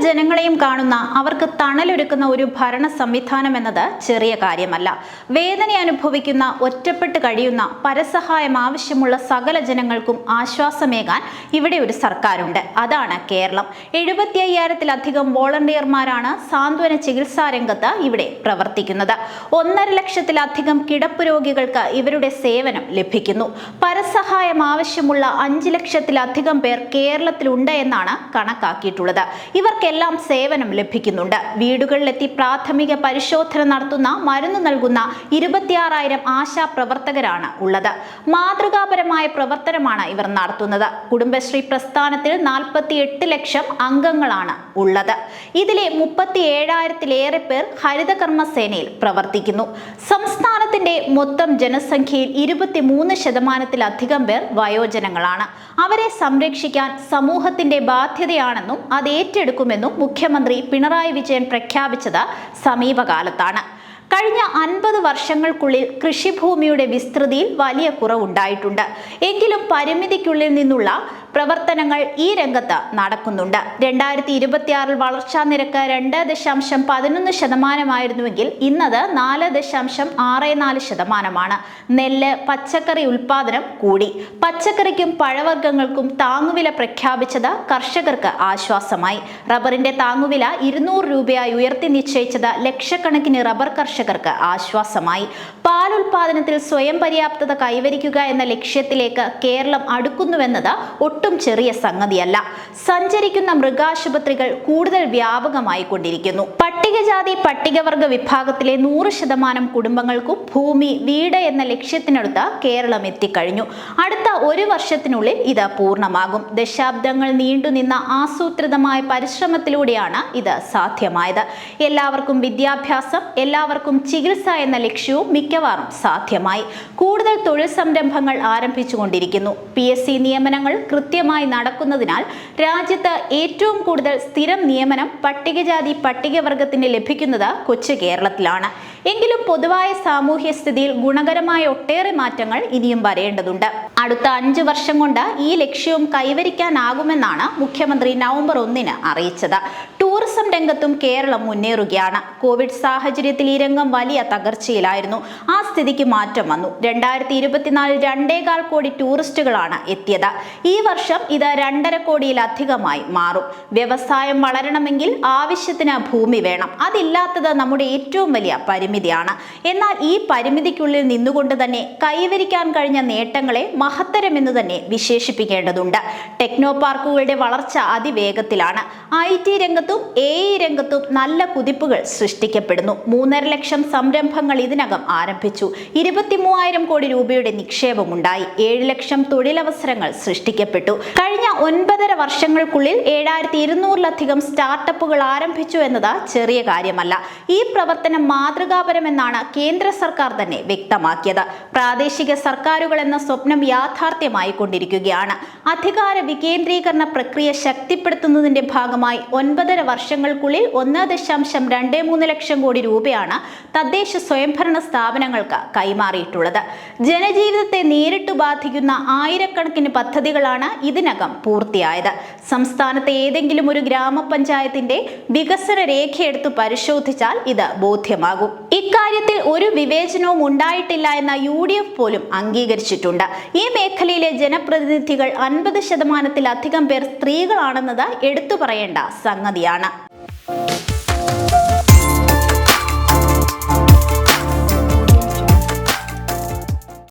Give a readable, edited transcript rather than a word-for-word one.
ജനങ്ങളെയും കാണുന്ന അവർക്ക് തണലൊരുക്കുന്ന ഒരു ഭരണ സംവിധാനം എന്നത് ചെറിയ കാര്യമല്ല. വേദന അനുഭവിക്കുന്ന, ഒറ്റപ്പെട്ട് കഴിയുന്ന, പരസഹായം ആവശ്യമുള്ള സകല ജനങ്ങൾക്കും ആശ്വാസമേകാൻ ഇവിടെ ഒരു സർക്കാരുണ്ട്. അതാണ് കേരളം. 75,000-ലധികം വോളണ്ടിയർമാരാണ് സാന്ത്വന ചികിത്സാ രംഗത്ത് ഇവിടെ പ്രവർത്തിക്കുന്നത്. 1.5 ലക്ഷത്തിലധികം കിടപ്പ് രോഗികൾക്ക് ഇവരുടെ സേവനം ലഭിക്കുന്നു. പരസഹായം ആവശ്യമുള്ള 5 ലക്ഷത്തിലധികം പേർ കേരളത്തിലുണ്ട് എന്നാണ് കണക്കാക്കിയിട്ടുള്ളത്. ഇവർക്കെല്ലാം സേവനം ലഭിക്കുന്നുണ്ട്. വീടുകളിലെത്തി പ്രാഥമിക പരിശോധന നടത്തുന്ന, മരുന്ന് നൽകുന്ന 26,000 ആശാ പ്രവർത്തകരാണ് ഉള്ളത്. മാതൃകാപരമായ പ്രവർത്തനമാണ് ഇവർ നടത്തുന്നത്. കുടുംബശ്രീ പ്രസ്ഥാനത്തിൽ 48 ലക്ഷം അംഗങ്ങളാണ് ഉള്ളത്. ഇതിലെ 37,000-ലേറെ പേർ ഹരിതകർമ്മസേനയിൽ പ്രവർത്തിക്കുന്നു. സംസ്ഥാനത്തിന്റെ മൊത്തം ജനസംഖ്യയിൽ 23%-ലധികം പേർ വയോജനങ്ങളാണ്. അവരെ സംരക്ഷിക്കാൻ സമൂഹത്തിന്റെ ബാധ്യതയാണെന്നും അത് ഏറ്റെടുക്കുമെന്നും മുഖ്യമന്ത്രി പിണറായി വിജയൻ പ്രഖ്യാപിച്ചത് സമീപകാലത്താണ്. കഴിഞ്ഞ 50 വർഷങ്ങൾക്കുള്ളിൽ കൃഷിഭൂമിയുടെ വിസ്തൃതിയിൽ വലിയ കുറവുണ്ടായിട്ടുണ്ട്. എങ്കിലും പരിമിതിക്കുള്ളിൽ നിന്നുള്ള പ്രവർത്തനങ്ങൾ ഈ രംഗത്ത് നടക്കുന്നുണ്ട്. 2026 വളർച്ചാ നിരക്ക് 2.11% ഇന്നത് 4.64%. നെല്ല്, പച്ചക്കറി ഉൽപാദനം കൂടി. പച്ചക്കറിക്കും പഴവർഗ്ഗങ്ങൾക്കും താങ്ങുവില പ്രഖ്യാപിച്ചത് കർഷകർക്ക് ആശ്വാസമായി. റബ്ബറിന്റെ താങ്ങുവില 200 രൂപയായി ഉയർത്തി നിശ്ചയിച്ചത് ലക്ഷക്കണക്കിന് റബ്ബർ കർഷകർക്ക് ആശ്വാസമായി. പാലുൽപാദനത്തിൽ സ്വയം പര്യാപ്തത കൈവരിക്കുക എന്ന ലക്ഷ്യത്തിലേക്ക് കേരളം അടുക്കുന്നുവെന്നത് ഒട്ടും ചെറിയ സംഗതിയല്ല. സഞ്ചരിക്കുന്ന മൃഗാശുപത്രികൾ കൂടുതൽ വ്യാപകമായി കൊണ്ടിരിക്കുന്നു. പട്ടികജാതി പട്ടികവർഗ വിഭാഗത്തിലെ 100% കുടുംബങ്ങൾക്കും ഭൂമി, വീട് എന്ന ലക്ഷ്യത്തിനടുത്ത് കേരളം എത്തിക്കഴിഞ്ഞു. അടുത്ത 1 വർഷത്തിനുള്ളിൽ ഇത് പൂർണ്ണമാകും. ദശാബ്ദങ്ങൾ നീണ്ടുനിന്ന ആസൂത്രിതമായ പരിശ്രമത്തിലൂടെയാണ് ഇത് സാധ്യമായത്. എല്ലാവർക്കും വിദ്യാഭ്യാസം, എല്ലാവർക്കും ചികിത്സ എന്ന ലക്ഷ്യവും മിക്കവാറും സാധ്യമായി. കൂടുതൽ തൊഴിൽ സംരംഭങ്ങൾ ആരംഭിച്ചുകൊണ്ടിരിക്കുന്നു. PSC നിയമനങ്ങൾ കൃത്യമായി നടക്കുന്നതിനാൽ രാജ്യത്ത് ഏറ്റവും കൂടുതൽ സ്ഥിരം നിയമനം പട്ടികജാതി പട്ടികവർഗത്തിന് ലഭിക്കുന്നത് കൊച്ചു കേരളത്തിലാണ്. എങ്കിലും പൊതുവായ സാമൂഹ്യ സ്ഥിതിയിൽ ഗുണകരമായ ഒട്ടേറെ മാറ്റങ്ങൾ ഇനിയും വരേണ്ടതുണ്ട്. അടുത്ത 5 വർഷം കൊണ്ട് ഈ ലക്ഷ്യവും കൈവരിക്കാനാകുമെന്നാണ് മുഖ്യമന്ത്രി നവംബർ 1 അറിയിച്ചത്. ടൂറിസം രംഗത്തും കേരളം മുന്നേറുകയാണ്. കോവിഡ് സാഹചര്യത്തിൽ ഈ രംഗം വലിയ തകർച്ചയിലായിരുന്നു. ആ സ്ഥിതിക്ക് മാറ്റം വന്നു. 2024 2.25 കോടി ടൂറിസ്റ്റുകളാണ് എത്തിയത്. ഈ വർഷം ഇത് 2.5 കോടിയിലധികമായി മാറും. വ്യവസായം വളരണമെങ്കിൽ ആവശ്യത്തിന് ഭൂമി വേണം. അതില്ലാത്തത് നമ്മുടെ ഏറ്റവും വലിയ പരിമിതിയാണ്. എന്നാൽ ഈ പരിമിതിക്കുള്ളിൽ നിന്നുകൊണ്ട് തന്നെ കൈവരിക്കാൻ കഴിഞ്ഞ നേട്ടങ്ങളെ മഹത്തരമെന്ന് തന്നെ വിശേഷിപ്പിക്കേണ്ടതുണ്ട്. ടെക്നോ പാർക്കുകളുടെ വളർച്ച അതിവേഗത്തിലാണ്. IT രംഗത്തും AI രംഗത്തും നല്ല കുതിപ്പുകൾ സൃഷ്ടിക്കപ്പെടുന്നു. 3.5 ലക്ഷം സംരംഭങ്ങൾ ഇതിനകം ആരംഭിച്ചു. 23,000 കോടി രൂപയുടെ നിക്ഷേപമുണ്ടായി. 7 ലക്ഷം തൊഴിലവസരങ്ങൾ സൃഷ്ടിക്കപ്പെട്ടു. കഴിഞ്ഞ 9.5 വർഷങ്ങൾക്കുള്ളിൽ 7,200-ലധികം സ്റ്റാർട്ടപ്പുകൾ ആരംഭിച്ചു എന്നത് ചെറിയ കാര്യമല്ല. ഈ പ്രവർത്തനം മാതൃകാപരമെന്നാണ് കേന്ദ്ര സർക്കാർ തന്നെ വ്യക്തമാക്കിയത്. പ്രാദേശിക സർക്കാരുകൾ എന്ന സ്വപ്നം യാഥാർത്ഥ്യമായി കൊണ്ടിരിക്കുകയാണ്. അധികാര വികേന്ദ്രീകരണ പ്രക്രിയ ശക്തിപ്പെടുത്തുന്നതിന്റെ ഭാഗമായി 9.5 വർഷങ്ങൾക്കുള്ളിൽ 1.23 ലക്ഷം കോടി രൂപയാണ് തദ്ദേശ സ്വയംഭരണ സ്ഥാപനങ്ങൾക്ക് കൈമാറിയിട്ടുള്ളത്. ജനജീവിതത്തെ നേരിട്ട് ബാധിക്കുന്ന ആയിരക്കണക്കിന് പദ്ധതികളാണ് ഇതിനകം പൂർത്തിയായത്. സംസ്ഥാനത്തെ ഏതെങ്കിലും ഒരു ഗ്രാമപഞ്ചായത്തിന്റെ വികസന രേഖയെടുത്ത് പരിശോധിച്ചാൽ ഇത് ബോധ്യമാകും. ഇക്കാര്യത്തിൽ ഒരു വിവേചനവും ഉണ്ടായിട്ടില്ല എന്ന UDF പോലും അംഗീകരിച്ചിട്ടുണ്ട്. ഈ മേഖലയിലെ ജനപ്രതിനിധികൾ 50%-ലധികം പേർ സ്ത്രീകളാണെന്നത് എടുത്തു പറയേണ്ട സംഗതിയാണ്.